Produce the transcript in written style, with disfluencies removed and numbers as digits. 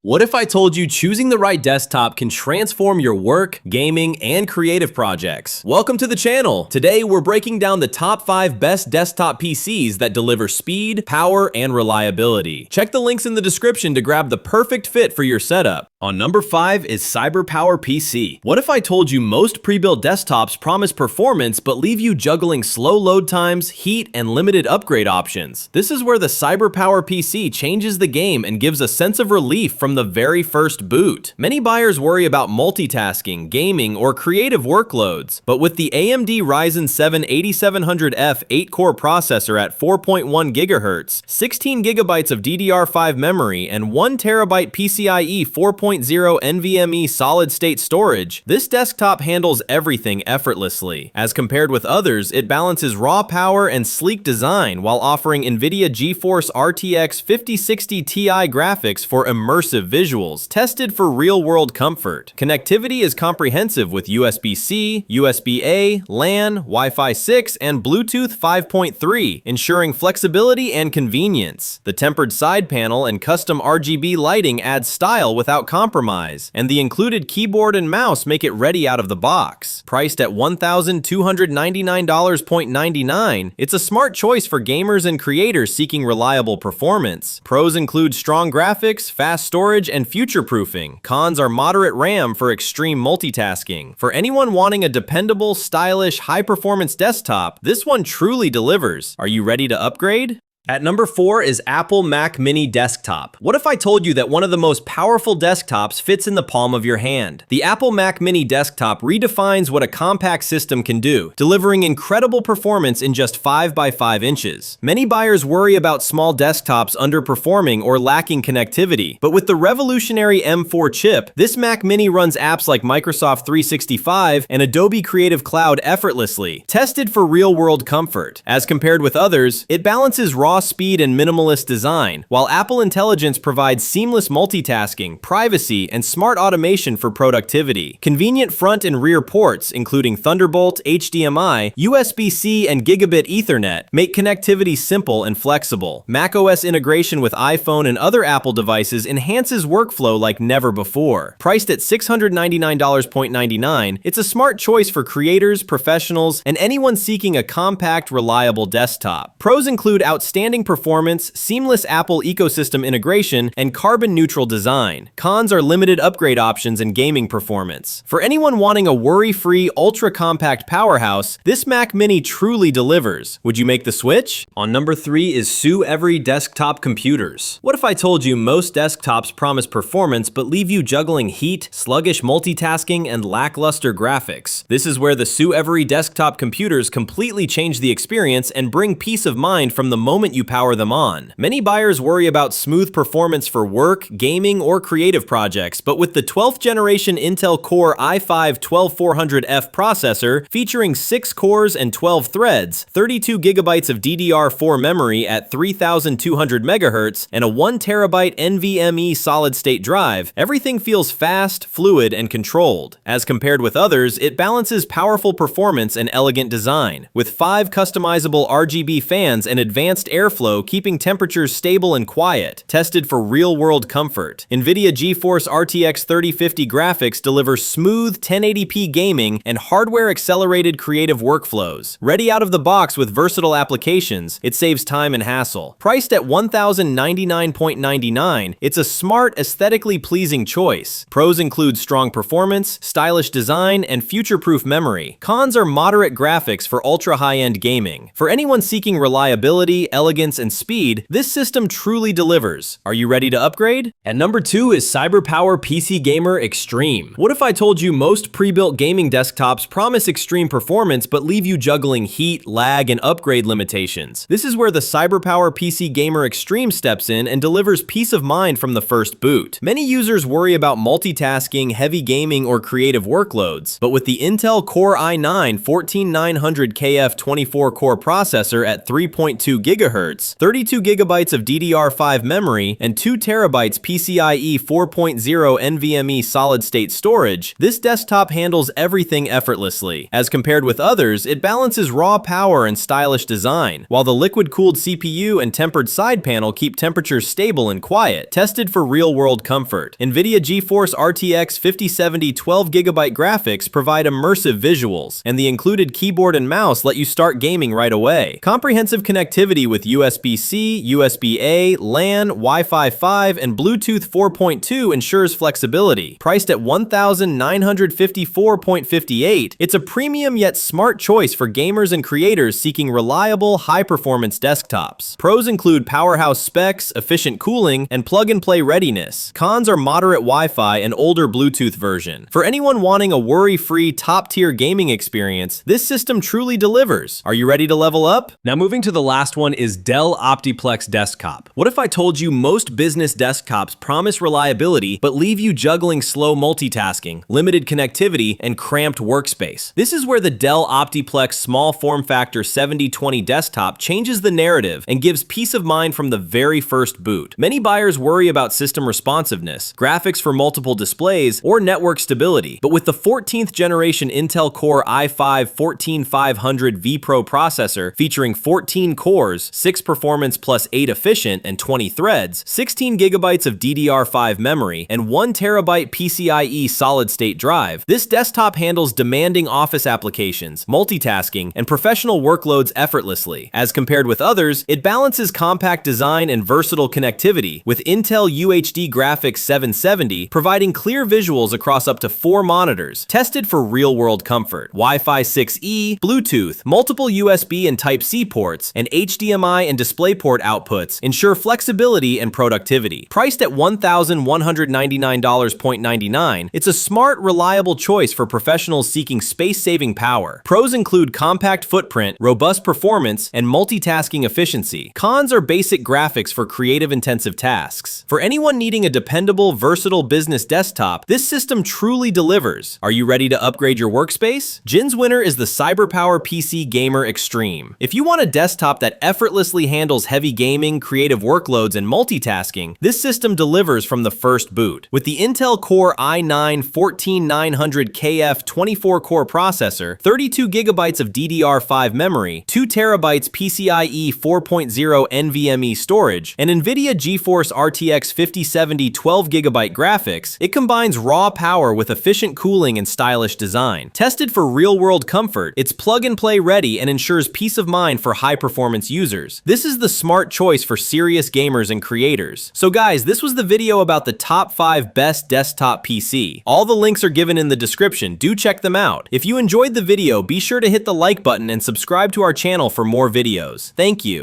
What if I told you choosing the right desktop can transform your work, gaming, and creative projects? Welcome to the channel. Today, we're breaking down the top 5 best desktop PCs that deliver speed, power, and reliability. Check the links in the description to grab the perfect fit for your setup. On number 5 is CyberPowerPC. What if I told you most pre-built desktops promise performance but leave you juggling slow load times, heat, and limited upgrade options? This is where the CyberPowerPC changes the game and gives a sense of relief from the very first boot. Many buyers worry about multitasking, gaming, or creative workloads, but with the AMD Ryzen 7 8700F 8-core processor at 4.1 GHz, 16 GB of DDR5 memory, and 1 TB PCIe 4.0 NVMe solid-state storage, this desktop handles everything effortlessly. As compared with others, it balances raw power and sleek design while offering NVIDIA GeForce RTX 5060 Ti graphics for immersive visuals, tested for real-world comfort. Connectivity is comprehensive with USB-C, USB-A, LAN, Wi-Fi 6, and Bluetooth 5.3, ensuring flexibility and convenience. The tempered side panel and custom RGB lighting add style without compromise, and the included keyboard and mouse make it ready out of the box. Priced at $1,299.99, it's a smart choice for gamers and creators seeking reliable performance. Pros include strong graphics, fast storage, and future-proofing. Cons are moderate RAM for extreme multitasking. For anyone wanting a dependable, stylish, high-performance desktop, this one truly delivers. Are you ready to upgrade? At number 4 is Apple Mac Mini Desktop. What if I told you that one of the most powerful desktops fits in the palm of your hand? The Apple Mac Mini Desktop redefines what a compact system can do, delivering incredible performance in just 5 by 5 inches. Many buyers worry about small desktops underperforming or lacking connectivity, but with the revolutionary M4 chip, this Mac Mini runs apps like Microsoft 365 and Adobe Creative Cloud effortlessly, tested for real-world comfort. As compared with others, it balances raw speed and minimalist design, while Apple Intelligence provides seamless multitasking, privacy, and smart automation for productivity. Convenient front and rear ports, including Thunderbolt, HDMI, USB-C, and Gigabit Ethernet, make connectivity simple and flexible. macOS integration with iPhone and other Apple devices enhances workflow like never before. Priced at $699.99, it's a smart choice for creators, professionals, and anyone seeking a compact, reliable desktop. Pros include outstanding performance, seamless Apple ecosystem integration, and carbon-neutral design. Cons are limited upgrade options and gaming performance. For anyone wanting a worry-free, ultra-compact powerhouse, this Mac Mini truly delivers. Would you make the switch? On number 3 is suevery desktop computers. What if I told you most desktops promise performance but leave you juggling heat, sluggish multitasking, and lackluster graphics? This is where the suevery desktop computers completely change the experience and bring peace of mind from the moment you power them on. Many buyers worry about smooth performance for work, gaming, or creative projects, but with the 12th generation Intel Core i5-12400F processor featuring 6 cores and 12 threads, 32 GB of DDR4 memory at 3200 MHz, and a 1 TB NVMe solid-state drive, everything feels fast, fluid, and controlled. As compared with others, it balances powerful performance and elegant design, with 5 customizable RGB fans and advanced airflow keeping temperatures stable and quiet, tested for real-world comfort. NVIDIA GeForce RTX 3050 graphics deliver smooth 1080p gaming and hardware-accelerated creative workflows. Ready out of the box with versatile applications, it saves time and hassle. Priced at $1,099.99, it's a smart, aesthetically pleasing choice. Pros include strong performance, stylish design, and future-proof memory. Cons are moderate graphics for ultra-high-end gaming. For anyone seeking reliability, elegance, and speed, this system truly delivers. Are you ready to upgrade? At number 2 is CyberPowerPC Gamer Xtreme. What if I told you most pre-built gaming desktops promise extreme performance but leave you juggling heat, lag, and upgrade limitations? This is where the CyberPowerPC Gamer Xtreme steps in and delivers peace of mind from the first boot. Many users worry about multitasking, heavy gaming, or creative workloads, but with the Intel Core i9-14900KF 24-core processor at 3.2 GHz, GHz, 32 GB of DDR5 memory, and 2 TB PCIe 4.0 NVMe solid-state storage, this desktop handles everything effortlessly. As compared with others, it balances raw power and stylish design, while the liquid-cooled CPU and tempered side panel keep temperatures stable and quiet, tested for real-world comfort. NVIDIA GeForce RTX 5070 12GB graphics provide immersive visuals, and the included keyboard and mouse let you start gaming right away. Comprehensive connectivity with USB-C, USB-A, LAN, Wi-Fi 5, and Bluetooth 4.2 ensures flexibility. Priced at $1,954.58, it's a premium yet smart choice for gamers and creators seeking reliable, high-performance desktops. Pros include powerhouse specs, efficient cooling, and plug-and-play readiness. Cons are moderate Wi-Fi and older Bluetooth version. For anyone wanting a worry-free, top-tier gaming experience, this system truly delivers. Are you ready to level up? Now moving to the last one is Dell OptiPlex Desktop. What if I told you most business desktops promise reliability but leave you juggling slow multitasking, limited connectivity, and cramped workspace? This is where the Dell OptiPlex small form factor 7020 desktop changes the narrative and gives peace of mind from the very first boot. Many buyers worry about system responsiveness, graphics for multiple displays, or network stability, but with the 14th generation Intel Core i5-14500 vPro processor featuring 14 cores, 6 performance plus 8 efficient, and 20 threads, 16 GB of DDR5 memory, and 1 TB PCIe solid-state drive, this desktop handles demanding office applications, multitasking, and professional workloads effortlessly. As compared with others, it balances compact design and versatile connectivity, with Intel UHD Graphics 770 providing clear visuals across up to 4 monitors, tested for real-world comfort. Wi-Fi 6E, Bluetooth, multiple USB and Type-C ports, and HDMI and DisplayPort outputs ensure flexibility and productivity. Priced at $1,199.99, it's a smart, reliable choice for professionals seeking space-saving power. Pros include compact footprint, robust performance, and multitasking efficiency. Cons are basic graphics for creative-intensive tasks. For anyone needing a dependable, versatile business desktop, this system truly delivers. Are you ready to upgrade your workspace? Jin's winner is the CyberPowerPC Gamer Xtreme. If you want a desktop that effortlessly handles heavy gaming, creative workloads, and multitasking, this system delivers from the first boot. With the Intel Core i9-14900KF 24-core processor, 32 GB of DDR5 memory, 2 TB PCIe 4.0 NVMe storage, and NVIDIA GeForce RTX 5070 12GB graphics, it combines raw power with efficient cooling and stylish design. Tested for real-world comfort, it's plug-and-play ready and ensures peace of mind for high-performance users. This is the smart choice for serious gamers and creators. So guys, this was the video about the top 5 best desktop PC. All the links are given in the description. Do check them out. If you enjoyed the video, be sure to hit the like button and subscribe to our channel for more videos. Thank you.